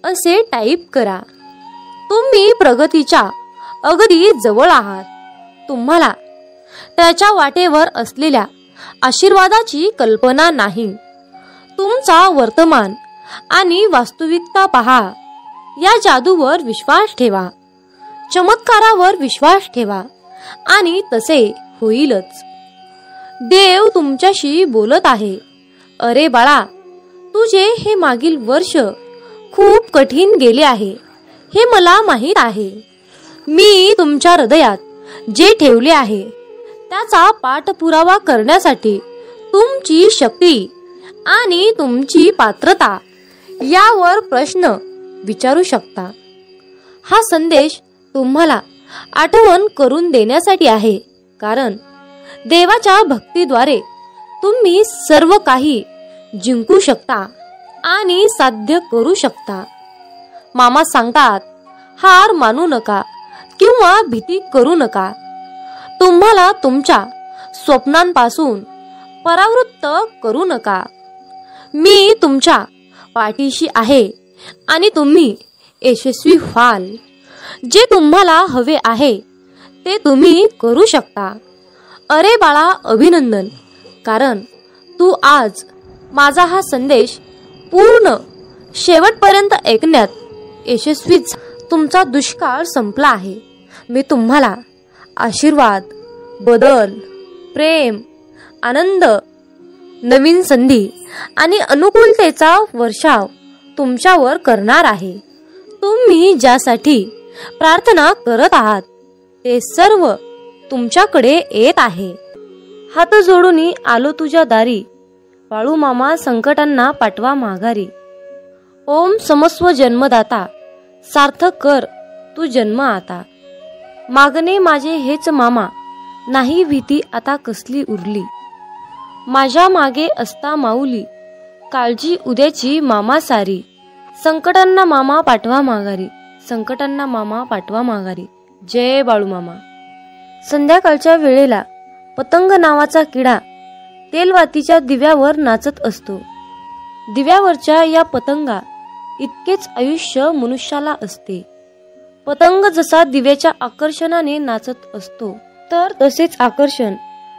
असे टाईप करा. तुम्ही प्रगतीच्या अगदी जवळ आहात. तुम्हाला त्याच्या वाटेवर असलेल्या आशीर्वादाची कल्पना नाही. तुमचा वर्तमान आणि वास्तविकता पहा. या जादूवर विश्वास ठेवा, चमत्कारावर विश्वास ठेवा आणि तसे होईलच. देव तुमच्याशी बोलत आहे. अरे बाळा, तुझे हे मागील वर्ष खूप कठीण गेले आहे हे मला माहीत आहे. मी तुमच्या हृदयात जे ठेवले आहे त्याचा पाठपुरावा करण्यासाठी तुमची शक्ती आणि तुमची पात्रता यावर प्रश्न विचारू शकता. हा संदेश तुम्हाला आठवण करून देण्यासाठी आहे, कारण देवाच्या भक्तीद्वारे तुम्ही सर्व काही जिंकू शकता आणि साध्य करू शकता. मामा सांगतात, हार मानू नका किंवा भीती करू नका. तुम्हाला तुमच्या स्वप्नांपासून परावृत्त करू नका. मी तुमच्या पाठीशी आहे आणि तुम्ही यशस्वी व्हाल. जे तुम्हाला हवे आहे ते तुम्ही करू शकता. अरे बाळा, अभिनंदन, कारण तू आज माझा हा संदेश पूर्ण शेवटपर्यंत ऐकण्यात यशस्वी. तुमचा दुष्काळ संपला आहे. मी तुम्हाला आशीर्वाद, बदल, प्रेम, आनंद, नवीन संधी आणि अनुकूलतेचा वर्षाव तुमच्यावर करणार आहे. तुम्ही ज्यासाठी प्रार्थना करत आहात ते सर्व तुमच्याकडे येत आहे. हात जोडून आलो तुझ्या दारी, बाळू मामा संकटांना पाठवा माघारी. ओम समस्व जन्मदाता, सार्थक कर तू जन्म आता. मागणे माझे हेच मामा, नाही भीती आता कसली उरली. माझ्या मागे असता माऊली, काळजी उद्याची मामा सारी. संकटांना मामा पाठवा माघारी, संकटांना मामा पाठवा माघारी. जय बाळूमामा. संध्याकाळच्या वेळेला पतंग नावाचा किडा तेलवातीच्या दिव्यावर नाचत असतो. दिव्यावरच्या या पतंगा इतकेच आयुष्य मनुष्याला असते. पतंग जसा दिव्याच्या आकर्षणाने नाचत असतो, तर तसेच आकर्षण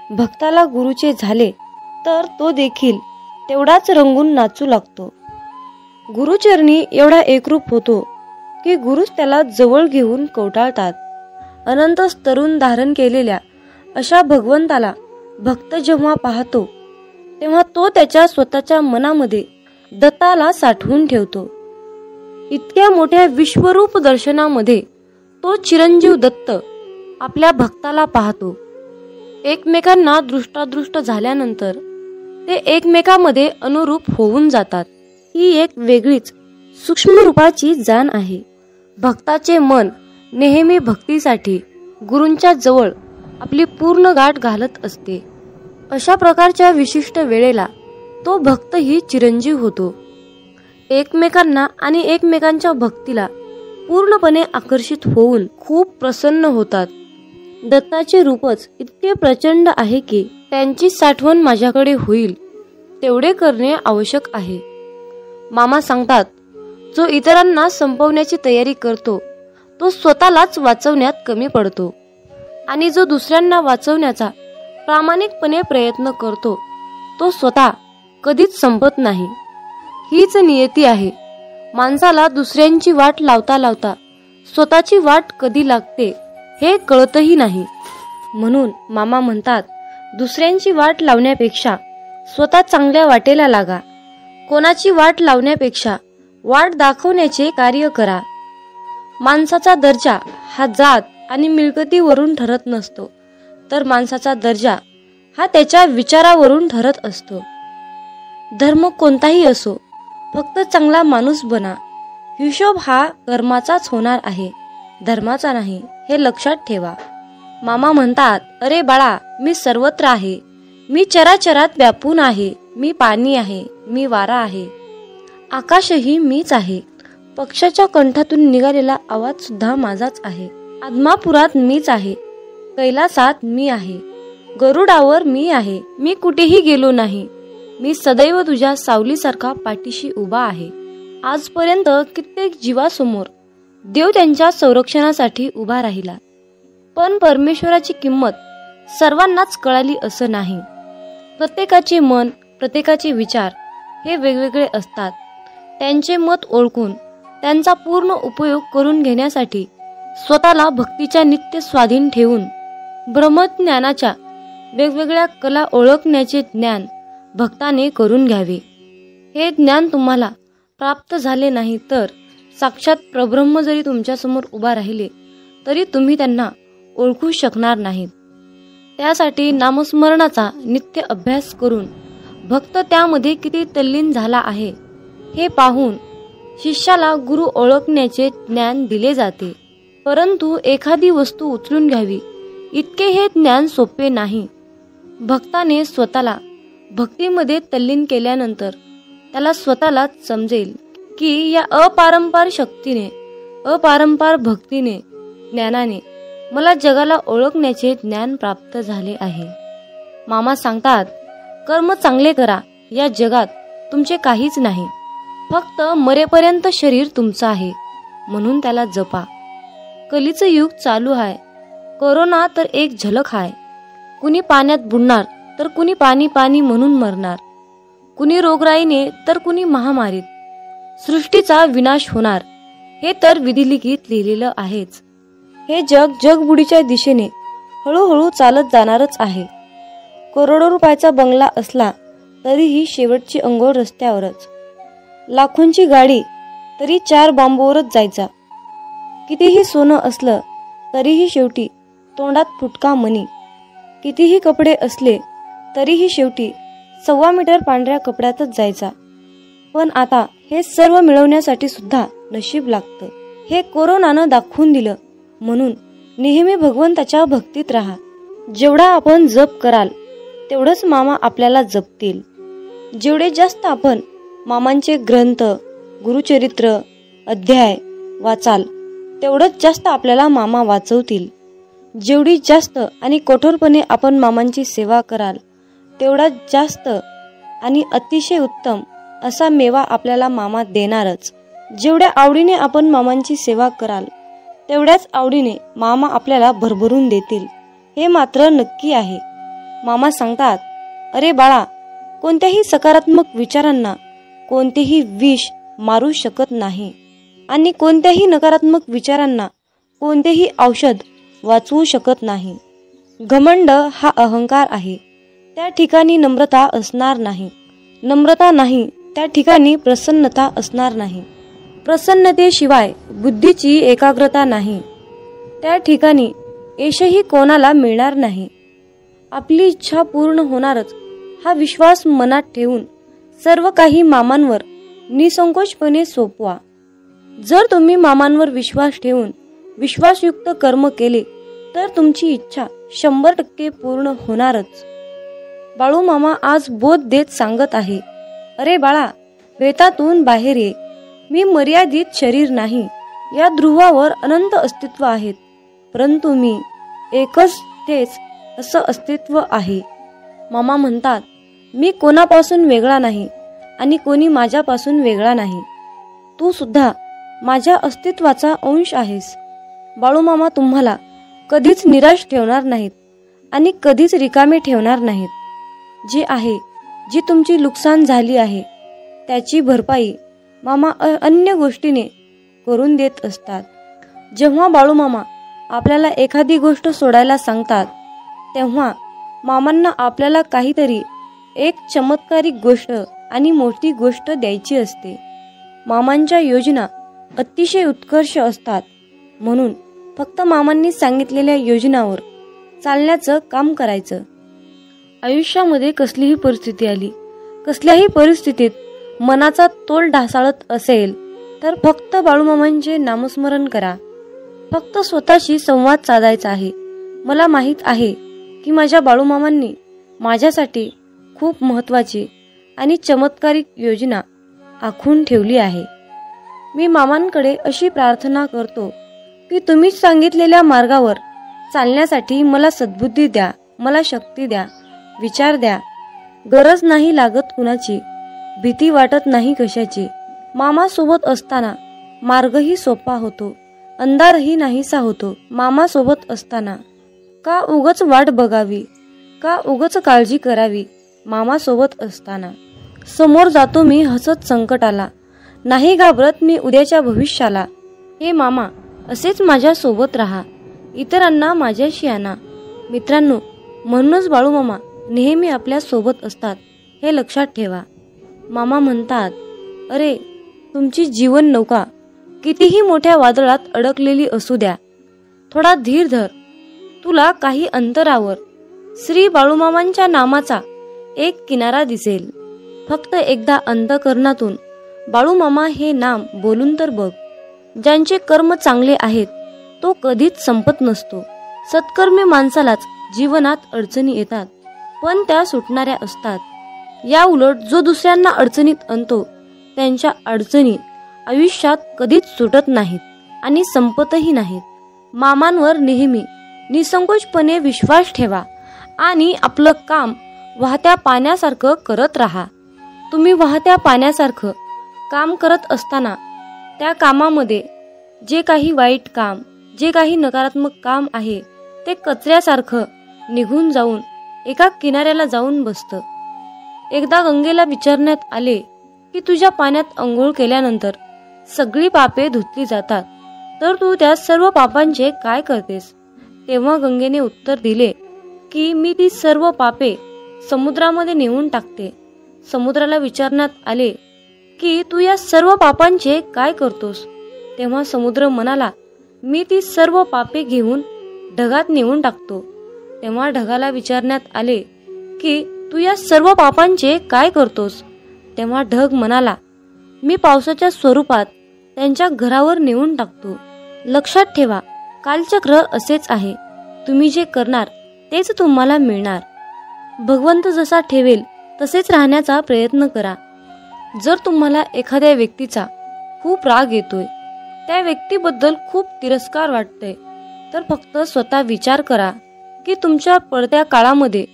भक्ताला गुरुचे झाले तर तो देखील तेवढाच रंगून नाचू लागतो. गुरुचरणी एवढा एकरूप होतो की गुरुच त्याला जवळ घेऊन कवटाळतात. अनंत तरुण धारण केलेल्या अशा भगवंताला भक्त जेव्हा पाहतो तेव्हा तो त्याच्या स्वतःच्या मनामध्ये दत्ताला साठवून ठेवतो. इतक्या मोठ्या विश्वरूप दर्शनामध्ये तो चिरंजीव दत्त आपल्या भक्ताला पाहतो. एकमेकांना दृष्टादृष्ट झाल्यानंतर ते एकमेकांमध्ये अनुरूप होऊन जातात. ही एक वेगळीच सूक्ष्म रूपाची जाण आहे. भक्ताचे मन नेहमी भक्तीसाठी गुरूंच्या जवळ आपली पूर्ण गाठ घालत असते. अशा प्रकारच्या विशिष्ट वेळेला तो भक्तही चिरंजीव होतो. एकमेकांना आणि एकमेकांच्या भक्तीला पूर्णपणे आकर्षित होऊन खूप प्रसन्न होतात. दत्ताचे रूपच इतके प्रचंड आहे की त्यांची साठवण माझ्याकडे होईल तेवढे करणे आवश्यक आहे. मामा सांगतात, जो इतरांना संपवण्याची तयारी करतो तो स्वतःलाच वाचवण्यात कमी पडतो, आणि जो दुसऱ्यांना वाचवण्याचा प्रामाणिकपणे प्रयत्न करतो तो स्वतः कधीच संपत नाही. हीच नियती आहे. माणसाला दुसऱ्यांची वाट लावता लावता स्वतःची वाट कधी लागते हे कळतही नाही. म्हणून मामा म्हणतात, दुसऱ्यांची वाट लावण्यापेक्षा स्वतः चांगल्या वाटेला लागा. कोणाची वाट लावण्यापेक्षा वाट दाखवण्याचे कार्य करा. माणसाचा दर्जा हा जात आणि मिळकतीवरून ठरत नसतो, तर माणसाचा दर्जा हा त्याच्या विचारावरून ठरत असतो. धर्म कोणताही असो, फक्त चांगला माणूस बना. हिशोब हा कर्माचाच होणार आहे, धर्माचा नाही, हे लक्षात ठेवा. मामा म्हणतात, अरे बाळा, मी सर्वत्र आहे. मी चराचरात व्यापून आहे. मी पाणी आहे, मी वारा आहे, आकाशही मीच आहे. पक्षाच्या कंठातून निघालेला आवाज सुद्धा माझाच आहे. आदमापुरात मीच आहे, कैलासात मी आहे, गरुडावर मी आहे. मी कुठेही गेलो नाही. मी सदैव तुझ्या सावलीसारखा पाठीशी उभा आहे. आजपर्यंत कित्येक जीवासमोर देव त्यांच्या संरक्षणासाठी उभा राहिला, पण परमेश्वराची किंमत सर्वांनाच कळाली असं नाही. प्रत्येकाचे मन, प्रत्येकाचे विचार हे वेगवेगळे असतात. त्यांचे मत ओळखून त्यांचा पूर्ण उपयोग करून घेण्यासाठी स्वतःला भक्तीच्या नित्य स्वाधीन ठेवून ब्रह्मज्ञानाच्या वेगवेगळ्या कला ओळखण्याचे ज्ञान भक्ताने करून घ्यावे. हे ज्ञान तुम्हाला प्राप्त झाले नाही तर साक्षात परब्रह्म जरी तुमच्यासमोर उभा राहिले तरी तुम्ही त्यांना ओळखू शकणार नाहीत. त्यासाठी नामस्मरणाचा नित्य अभ्यास करून भक्त त्यामध्ये किती तल्लीन झाला आहे हे पाहून शिष्याला गुरु ओळखण्याचे ज्ञान दिले जाते. परंतु एखादी वस्तू उचलून घ्यावी इतके हे ज्ञान सोपे नाही. भक्ताने स्वतःला भक्तीमध्ये तल्लीन केल्यानंतर त्याला स्वतःलाच समजेल की या अपारंपार शक्तीने, अपारंपार भक्तीने, ज्ञानाने मला जगाला ओळखण्याचे ज्ञान प्राप्त झाले आहे. मामा सांगतात, कर्म चांगले करा. या जगात तुमचे काहीच नाही, फक्त मरेपर्यंत शरीर तुमचं आहे, म्हणून त्याला जपा. कलीचं युग चालू आहे. कोरोना तर एक झलक आहे. कुणी पाण्यात बुडणार तर कुणी पाणी पाणी म्हणून मरणार, कुणी रोगराईने तर कुणी महामारीत. सृष्टीचा विनाश होणार हे तर विधिलिखित लिहिलेलं आहेच. हे जग जगबुडीच्या दिशेने हळूहळू चालत जाणारच आहे. करोडो रुपयाचा बंगला असला तरीही शेवटची अंघोळ रस्त्यावरच. लाखोंची गाडी तरी 4 बांबूवरच जायचा. कितीही सोनं असलं तरीही शेवटी तोंडात फुटका मणी. कितीही कपडे असले तरीही शेवटी 1.25 मीटर पांढऱ्या कपड्यातच जायचा. पण आता हे सर्व मिळवण्यासाठी सुद्धा नशीब लागतं. हे कोरोनानं दाखवून दिलं. म्हणून नेहमी भगवंताच्या भक्तीत राहा. जेवढा आपण जप कराल तेवढंच मामा आपल्याला जपतील. जेवढे जास्त आपण मामांचे ग्रंथ, गुरुचरित्र, अध्याय वाचाल तेवढंच जास्त आपल्याला मामा वाचवतील. जेवढी जास्त आणि कठोरपणे आपण मामांची सेवा कराल तेवढा जास्त आणि अतिशय उत्तम असा मेवा आपल्याला मामा देणारच. जेवढ्या आवडीने आपण मामांची सेवा कराल तेवढ्याच आवडीने मामा आपल्याला भरभरून देतील, हे मात्र नक्की आहे. मामा सांगतात, अरे बाळा, कोणत्याही सकारात्मक विचारांना कोणतेही विष मारू शकत नाही आणि कोणत्याही नकारात्मक विचारांना कोणतेही औषध वाचवू शकत नाही. घमंड हा अहंकार आहे, त्या ठिकाणी नम्रता असणार नाही. नम्रता नाही त्या ठिकाणी प्रसन्नता असणार नाही. प्रसन्नतेशिवाय बुद्धीची एकाग्रता नाही, त्या ठिकाणी यशही कोणाला मिळणार नाही. आपली इच्छा पूर्ण होणारच हा विश्वास मनात ठेवून सर्व काही मामांवर निसंकोचपणे सोपवा. जर तुम्ही मामांवर विश्वास ठेवून विश्वासयुक्त कर्म केले तर तुमची इच्छा 100% पूर्ण होणारच. बाळू मामा आज बोध देत सांगत आहे, अरे बाळा, वेतातून बाहेर ये. मी मर्यादित शरीर नाही, या ध्रुवावर अनंत अस्तित्व आहेत, परंतु मी एकच तेच असं अस्तित्व आहे. मामा म्हणतात, मी कोणापासून वेगळा नाही आणि कोणी माझ्यापासून वेगळा नाही. तू सुद्धा माझ्या अस्तित्वाचा अंश आहेस. बाळूमामा तुम्हाला कधीच निराश ठेवणार नाहीत आणि कधीच रिकामे ठेवणार नाहीत. जे आहे, जी तुमची नुकसान झाली आहे त्याची भरपाई मामा अन्य गोष्टीने करून देत असतात. जेव्हा बाळूमामा आपल्याला एखादी गोष्ट सोडायला सांगतात तेव्हा मामांना आपल्याला काहीतरी एक चमत्कारिक गोष्ट आणि मोठी गोष्ट द्यायची असते. मामांच्या योजना अतिशय उत्कर्ष असतात, म्हणून फक्त मामांनी सांगितलेल्या योजनावर चालण्याचं काम करायचं. आयुष्यामध्ये कसलीही परिस्थिती आली, कसल्याही परिस्थितीत मनाचा तोल ढासाळत असेल तर फक्त बाळूमामांचे नामस्मरण करा. फक्त स्वतःशी संवाद साधायचा आहे. मला माहीत आहे की माझ्या बाळूमामांनी माझ्यासाठी खूप महत्त्वाची आणि चमत्कारिक योजना आखून ठेवली आहे. मी मामांकडे अशी प्रार्थना करतो की तुम्ही सांगितलेल्या मार्गावर चालण्यासाठी मला सद्बुद्धी द्या, मला शक्ती द्या, विचार द्या. गरज नाही लागत कुणाची, भीती वाटत नाही कशाची. मामा सोबत असताना मार्गही सोपा होतो, अंधारही नाहीसा होतो. मामा सोबत असताना का उगच वाट बघावी, का उगच काळजी करावी. मामा सोबत असताना समोर जातो मी हसत संकटाला, नाही घाबरत मी उद्याच्या भविष्याला. हे मामा, असेच माझ्या सोबत राहा, इतरांना माझ्याशी आणा. मित्रांनो, म्हणूनच बाळूमामा नेहमी आपल्या सोबत असतात, हे लक्षात ठेवा. मामा म्हणतात, अरे, तुमची जीवन नौका कितीही मोठ्या वादळात अडकलेली असू द्या, थोडा धीर धर. तुला काही अंतरावर श्री बाळूमामांच्या नामाचा एक किनारा दिसेल. फक्त एकदा अंतःकरणातून बाळूमामा हे नाम बोलून तर बघ. ज्यांचे कर्म चांगले आहेत तो कधीच संपत नसतो. सत्कर्मी माणसालाच जीवनात अडचणी येतात, पण त्या सुटणाऱ्या असतात. या उलट जो दुसऱ्यांना अडचणीत आणतो त्यांच्या अडचणी आयुष्यात कधीच सुटत नाहीत आणि संपतही नाहीत. मामांवर नेहमी निसंकोचपणे विश्वास ठेवा आणि आपलं काम वाहत्या पाण्यासारखं करत राहा. तुम्ही वाहत्या पाण्यासारखं काम करत असताना त्या कामामध्ये जे काही वाईट काम, जे काही नकारात्मक काम आहे ते कचऱ्यासारखं निघून जाऊन एका किनाऱ्याला जाऊन बसतं. एकदा गंगेला विचारण्यात आले की तुझ्या पाण्यात अंघोळ केल्यानंतर सगळी पापे धुतली जातात, तर तू त्या सर्व पापांचे काय करतेस? तेव्हा गंगेने उत्तर दिले की मी ती सर्व पापे समुद्रामध्ये नेऊन टाकते. समुद्राला विचारण्यात आले की तू या सर्व पापांचे काय करतोस? तेव्हा समुद्र म्हणाला, मी ती सर्व पापे घेऊन ढगात नेऊन टाकतो. तेव्हा ढगाला विचारण्यात आले की तू या सर्व पापांचे काय करतोस? तेव्हा ढग म्हणाला, मी पावसाच्या स्वरूपात त्यांच्या घरावर नेऊन टाकतो. लक्षात ठेवा, कालचक्र असेच आहे. तुम्ही जे करणार तेच तुम्हाला मिळणार. भगवंत जसा ठेवेल तसेच राहण्याचा प्रयत्न करा. जर तुम्हाला एखाद्या व्यक्तीचा खूप राग येतोय, त्या व्यक्तीबद्दल खूप तिरस्कार वाटतंय, तर फक्त स्वतः विचार करा की तुमच्या पडत्या काळामध्ये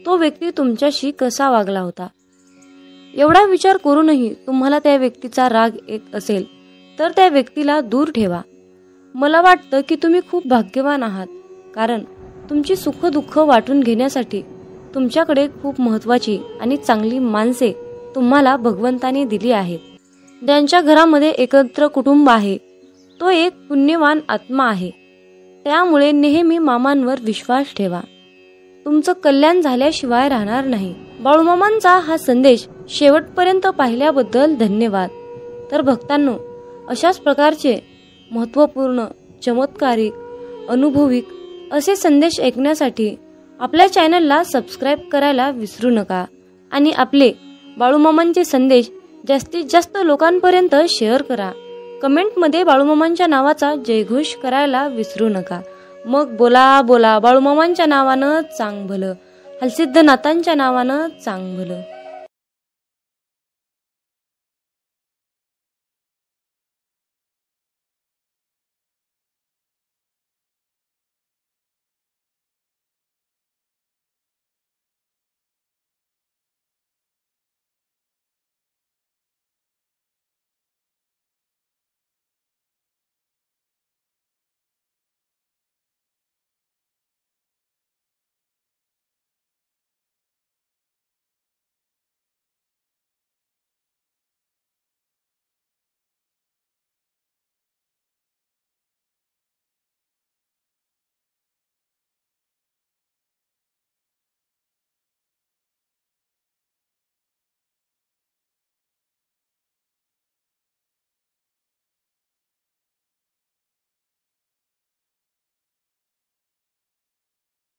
तो व्यक्ती तुमच्याशी कसा वागला होता. एवढा विचार करूनही तुम्हाला त्या व्यक्तीचा राग येत असेल तर त्या व्यक्तीला दूर ठेवा. मला वाटतं की तुम्ही खूप भाग्यवान आहात, कारण तुमची सुख दुःख वाटून घेण्यासाठी तुमच्याकडे खूप महत्त्वाची आणि चांगली माणसे तुम्हाला भगवंताने दिली आहेत. ज्यांच्या घरामध्ये एकत्र कुटुंब आहे तो एक पुण्यवान आत्मा आहे. त्यामुळे नेहमी मामांवर विश्वास ठेवा. तुमचं कल्याण झाल्याशिवाय राहणार नाही. बाळूमामांचा हा संदेश शेवटपर्यंत पाहिल्याबद्दल धन्यवाद. तर भक्तांनो, अशाच प्रकारचे महत्त्वपूर्ण, चमत्कारिक, अनुभविक असे संदेश ऐकण्यासाठी आपल्या चॅनलला सबस्क्राईब करायला विसरू नका आणि आपले बाळूमामांचे संदेश जास्तीत जास्त लोकांपर्यंत शेअर करा. कमेंटमध्ये बाळूमामांच्या नावाचा जयघोष करायला विसरू नका. मग बोला बोला बाळूमामांच्या नावानं चांग भलं, हलसिद्धनाथांच्या नावानं चांग भलं.